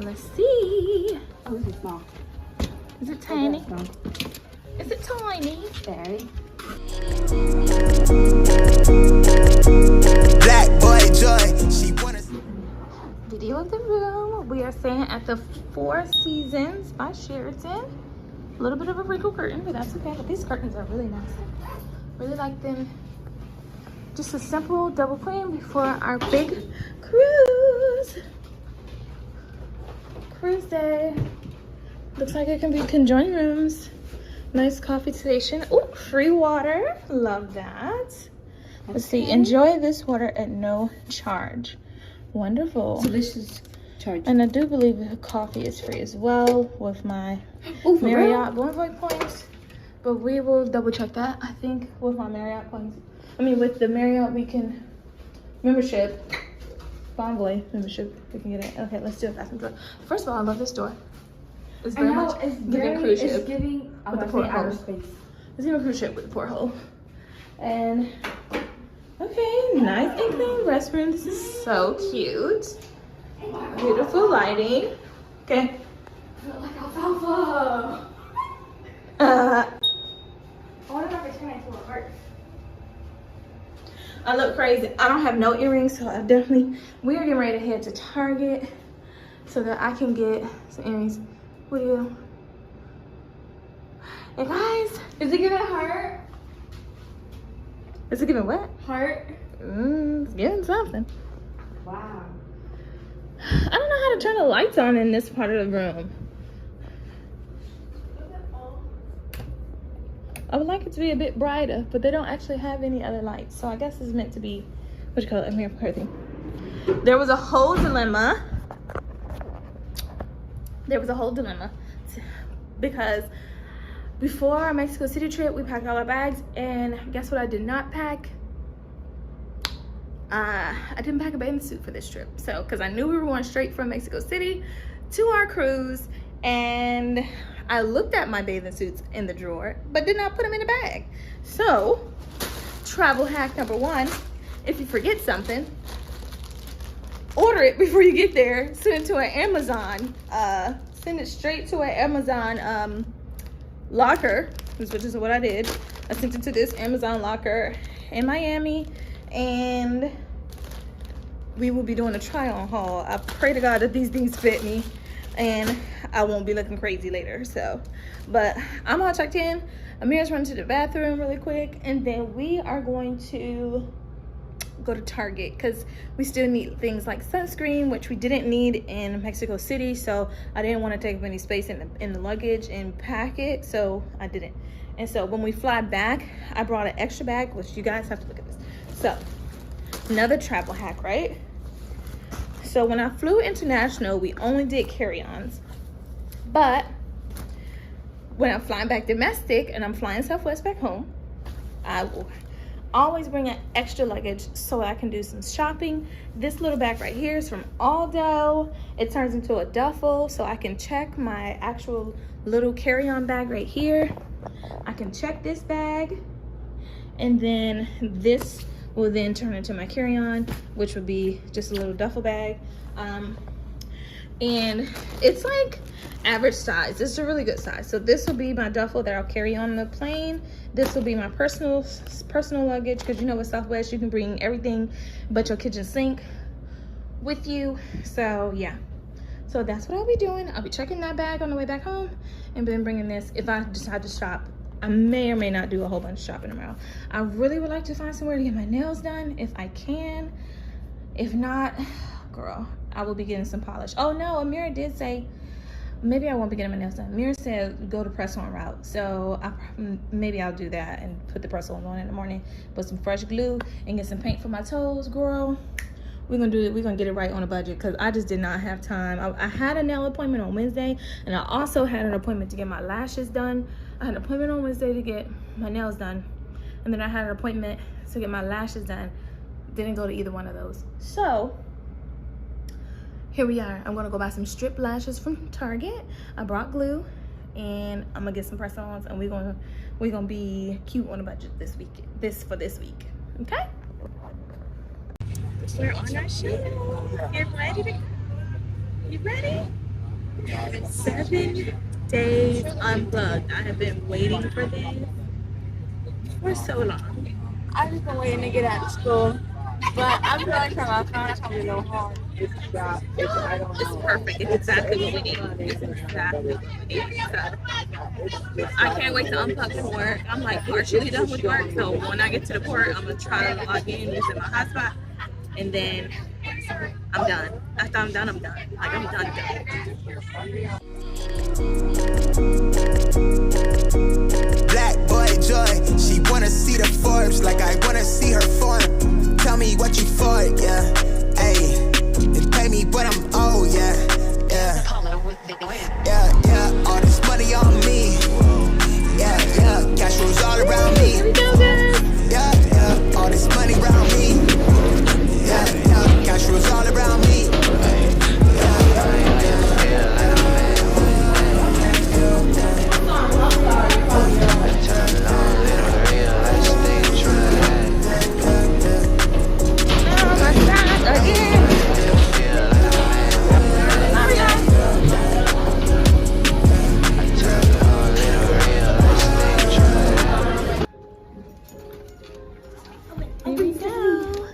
Let's see. Oh, this is small. Is it tiny? Oh, Is it tiny? very. Black boy joy. She wanna. Video of the room. We are staying at the Four Seasons by Sheraton. A little bit of a wrinkle curtain, but that's okay. But these curtains are really nice. Really like them. Just a simple double queen before our big cruise. Cruise day. Looks like it can be conjoined rooms. Nice coffee station. Oh, free water. Love that. Let's see. Enjoy this water at no charge. Wonderful. Delicious charge. And I do believe the coffee is free as well with my Oh, Marriott Bonvoy points. But we will double check that. I think with my Marriott points. I mean, with the Marriott weekend membership, Bonvoy membership, we can get it. Okay, let's do it fast and slow. First of all, I love this door. It's very much giving cruise ship. It's giving with the outer porthole. space. It's giving cruise ship with the porthole. And okay, nice and clean restroom. This is so cute. Beautiful lighting. Okay. I feel like alfalfa. I wonder if I can turn it into a heart. I look crazy. I don't have no earrings, so I definitely, we are getting ready to head to Target so that I can get some earrings. What do you? Hey guys, Is it giving heart? is it giving what? Heart. It's getting something. Wow. I don't know how to turn the lights on in this part of the room. I would like it to be a bit brighter, but they don't actually have any other lights. So I guess it's meant to be, what you call it, mirror curtain. There was a whole dilemma. Because before our Mexico City trip, we packed all our bags, and guess what I did not pack? I didn't pack a bathing suit for this trip. So, because I knew we were going straight from Mexico City to our cruise, and I looked at my bathing suits in the drawer, but did not put them in the bag. So, travel hack number one, if you forget something, order it before you get there. Send it to an Amazon. Send it straight to an Amazon locker, which is what I did. I sent it to this Amazon locker in Miami, and we will be doing a try-on haul. I pray to God that these things fit me and I won't be looking crazy later. So, but I'm all checked in. Amir's running to the bathroom really quick, and then we are going to go to Target because we still need things like sunscreen, which we didn't need in Mexico City, so I didn't want to take up any space in the luggage and pack it, so I didn't. And so when we fly back, I brought an extra bag, which you guys have to look at this. So another travel hack, right? So when I flew international, we only did carry-ons, but when I'm flying back domestic and I'm flying Southwest back home, I will always bring an extra luggage so I can do some shopping. This little bag right here is from Aldo. It turns into a duffel, so I can check my actual little carry-on bag right here. I can check this bag, and then this will then turn into my carry-on, which would be just a little duffel bag. And it's like average size. It's a really good size. So this will be my duffel that I'll carry on the plane. This will be my personal luggage, because you know with Southwest you can bring everything but your kitchen sink with you. So yeah, so that's what I'll be doing. I'll be checking that bag on the way back home, and then bringing this if I decide to shop. I may or may not do a whole bunch of shopping tomorrow. I really would like to find somewhere to get my nails done if I can. If not, girl, I will be getting some polish. Oh no, Amira did say maybe I won't be getting my nails done. Amira said go to press-on route, so maybe I'll do that and put the press-on in the morning, put some fresh glue and get some paint for my toes. Girl, we're gonna do it. We're gonna get it right on a budget, because I just did not have time. I had a nail appointment on Wednesday, and I also had an appointment to get my lashes done. I had an appointment on Wednesday to get my nails done, and then I had an appointment to get my lashes done. Didn't go to either one of those. So here we are. I'm gonna go buy some strip lashes from Target. I brought glue, and I'm gonna get some press-ons, and we're gonna be cute on a budget this week. For this week, okay? We're on our show. You ready? You ready? 7 days unplugged. I have been waiting for this for so long. I've just been waiting to get out of school. But I'm really trying my phone. It's gonna be no harm. It's perfect. It's exactly what we need. It's exactly what we need. So I can't wait to unplug from work. I'm like partially done with work. So when I get to the port, I'm gonna try to log in using my hotspot. And then I'm done. After I'm done, I'm done. Like I'm done. Black boy joy, she wanna see the Forbes like I wanna see her form. Tell me what you for, yeah, ayy. And pay me what I'm owed, yeah, yeah. Yeah, yeah, all this money on me. Yeah, yeah, cash rolls all around me. Here we go, guys. Yeah, yeah, all this money around me. Yeah, yeah, cash rolls all around me. Here we go.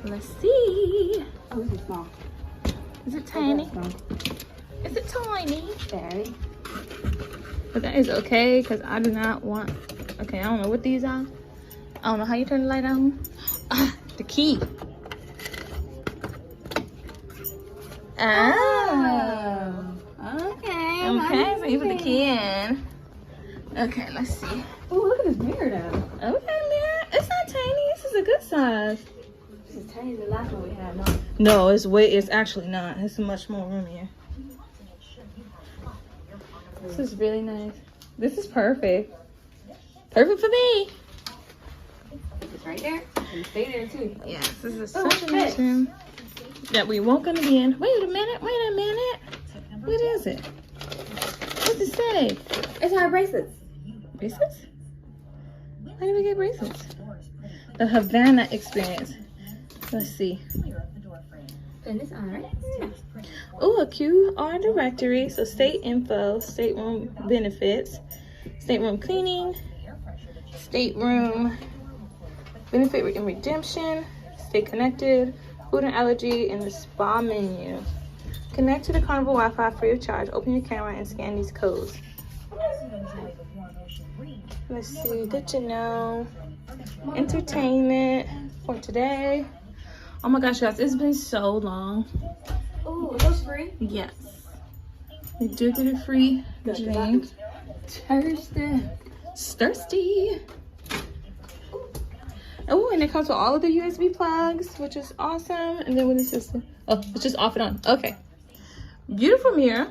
Let's see. Oh, this is small. Is it tiny? Is it tiny? Very. But that is okay because I do not want. Okay, I don't know what these are. I don't know how you turn the light on. Ah, the key. Oh. Okay. Okay, so you put the key in. Okay, let's see. Oh, look at this mirror though. Okay, mirror. It's not tiny. This is a good size. This is tiny as the last one we had. No. No, it's actually not. It's much more room here. This is really nice. This is perfect. Perfect for me. It's right there. And stay there too. Yes, this is such a nice room that we won't gonna be in. Wait a minute. What is it? What's it say? It's our bracelets. Bracelets? How did we get bracelets? The Havana experience. Let's see. And this on, right? Yeah. Oh, a QR directory. So state info, stateroom benefits, stateroom cleaning, stateroom benefit and redemption, stay connected, food and allergy, and the spa menu. Connect to the Carnival Wi-Fi free of charge. Open your camera and scan these codes. Let's see, good to know. Entertainment for today. Oh my gosh, guys, it's been so long. Oh, are those free? Yes. We do get a free drink. Thirsty. Oh, and it comes with all of the USB plugs, which is awesome. And then what is this? Oh, it's just off and on. Okay. Beautiful mirror.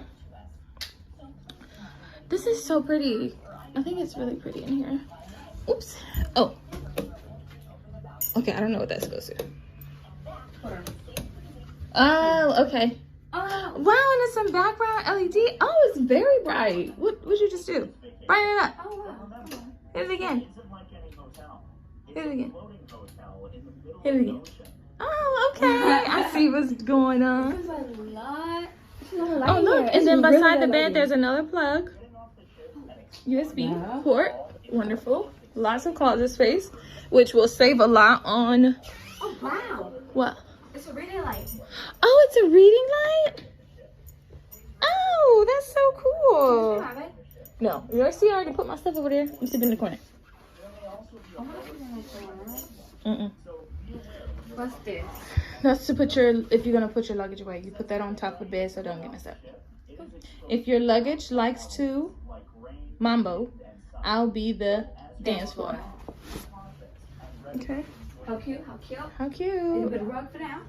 This is so pretty. I think it's really pretty in here. Oops. Oh. Okay, I don't know what that's supposed to. Oh, okay. Oh. Wow, and there's some background LED. Oh, it's very bright. What would you just do? Brighten it up. Oh, wow. Hit it again. Hit it again. Hit it again. Oh, okay. I see what's going on. This is a lot. Oh, look. And then beside the bed, there's another plug. USB port. Wonderful. Lots of closet space, which will save a lot on... Oh, wow. What? It's a reading light. Oh, it's a reading light? Oh, that's so cool. Have it? No. You see, I already put my stuff over there. I'm sitting in the corner. Mm-mm. What's this? That's to put your, if you're going to put your luggage away, you put that on top of the bed so it don't get messed up. If your luggage likes to mambo, I'll be the dance floor. Okay. How cute, how cute. How A cute. bit of rug for now.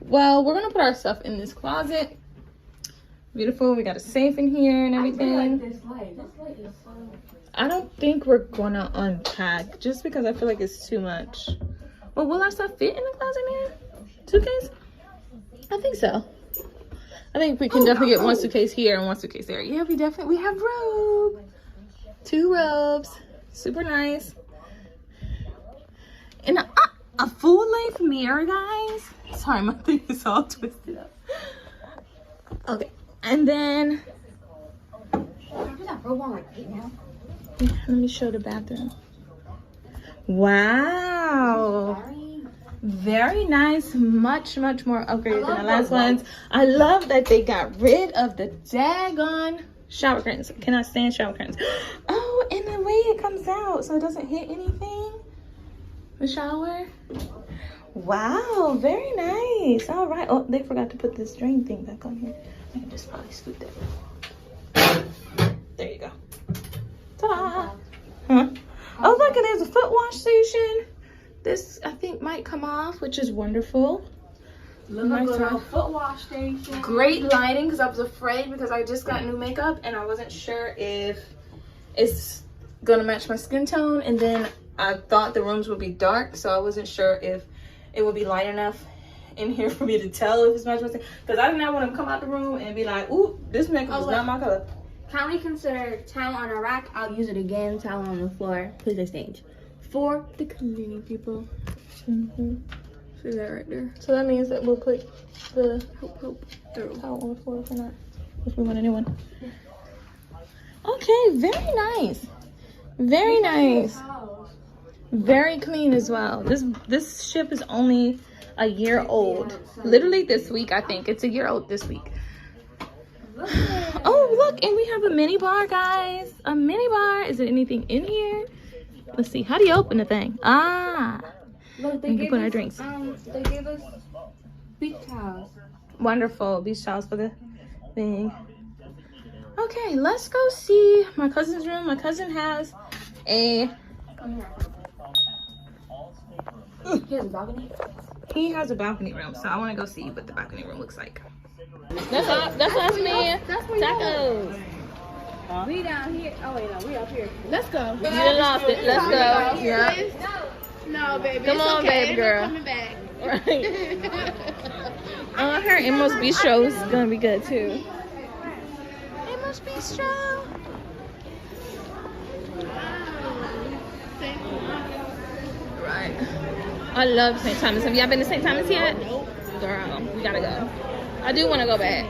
Well, we're gonna put our stuff in this closet. Beautiful. We got a safe in here and I everything. really like this light. This light is so... I don't think we're gonna unpack just because I feel like it's too much. Well, will our stuff fit in the closet, man? Suitcase? I think so. I think we can definitely get one suitcase here and one suitcase there. Yeah, we have robe. 2 robes. Super nice. And a full-length mirror, guys. Sorry, my thing is all twisted up. Okay, and then let me show the bathroom. Wow, very nice. Much more upgraded than the last ones. I love that they got rid of the daggone shower curtains. Cannot stand shower curtains. Oh, and the way it comes out so it doesn't hit anything. The shower. Wow, very nice. All right. Oh, they forgot to put this drain thing back on here. I can just probably scoot that. There you go. Ta-da! Huh? Oh, look, and there's a foot wash station. This, I think, might come off, which is wonderful. Nice foot wash station. Great lighting, because I was afraid because I just got new makeup and I wasn't sure if it's gonna match my skin tone. And then I thought the rooms would be dark, so I wasn't sure if it would be light enough in here for me to tell if it's matching my skin. Because I did not want to come out the room and be like, ooh, this makeup is not my color. Can we consider towel on a rack? I'll use it again. Towel on the floor. Please exchange. For the cleaning people. See that right there? So that means that we'll put the towel on the floor for that. If we want a new one. Okay, very nice. Very nice. Very clean as well. This ship is only a year old. Literally this week, I think. It's a year old this week. Oh, look, and we have a mini bar, guys. A mini bar. Is there anything in here? Let's see. How do you open the thing? Ah. Look, we can put our drinks. They gave us beach towels. Wonderful. Beach towels for the thing. Okay, let's go see my cousin's room. My cousin has a... He has a balcony? He has a balcony room, so I want to go see what the balcony room looks like. That's us, man. Tacos. We down here. Oh, wait, no, we up here. Let's go. You done lost it. Let's go. Yeah. No, baby. Come on, baby girl. Coming back. Right. Her Amos Bistro is gonna be good too. Amos Bistro. Right. I love St. Thomas. Have y'all been to St. Thomas yet? Nope. Girl, we gotta go. I do want to go back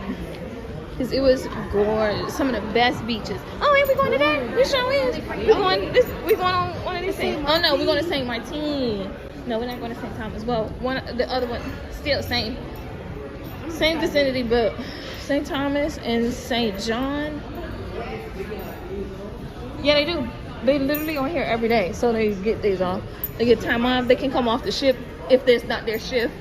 because it was gorgeous. Some of the best beaches. Oh, ain't we going today? We sure is. We going on one of these things. Oh no, we're going to St. Martin. No, we're not going to St. Thomas. Well, the other one still same vicinity, but St. Thomas and St. John. Yeah, they do. They literally on here every day, so they get days off. They get time off. They can come off the ship if there's not their shift.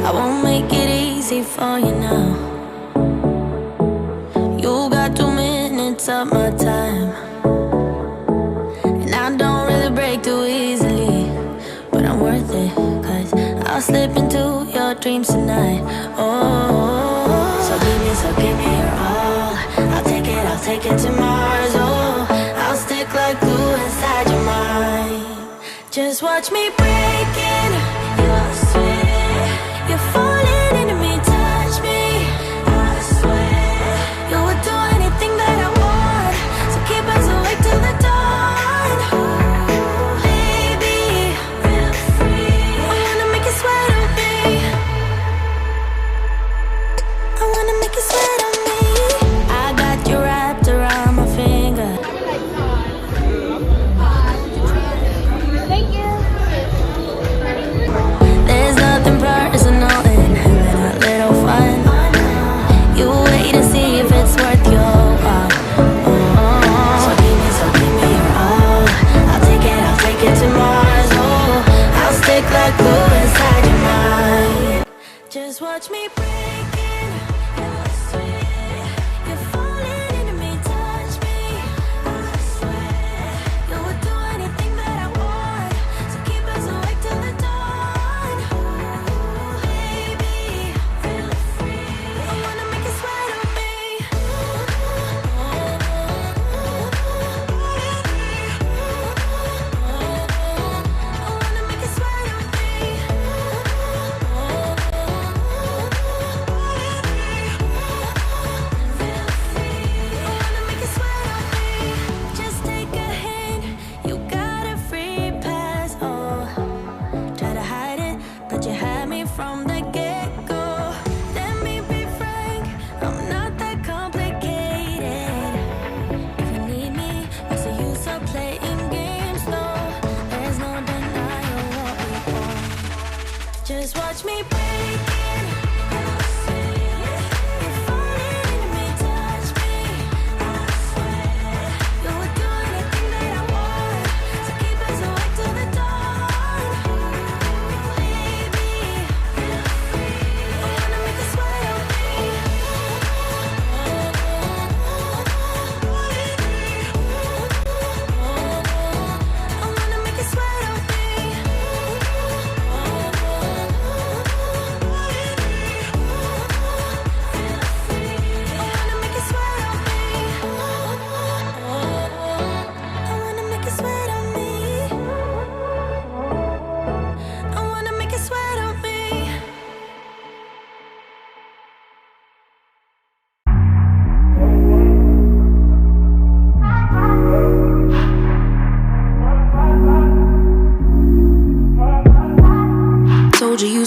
I won't make it easy for you now. You got 2 minutes of my time, and I don't really break too easily, but I'm worth it, 'cause I'll slip into your dreams tonight. Oh, so give me your all. I'll take it to Mars. Oh, I'll stick like glue inside your mind. Just watch me break it. You're sweet. You're falling into me, touch me. I swear you would do anything that I want, so keep us awake till the dawn. Ooh, baby, feel free. I wanna make you sweat on me. I wanna make you sweat on me. I got you wrapped around my finger. Thank you.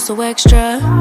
so extra.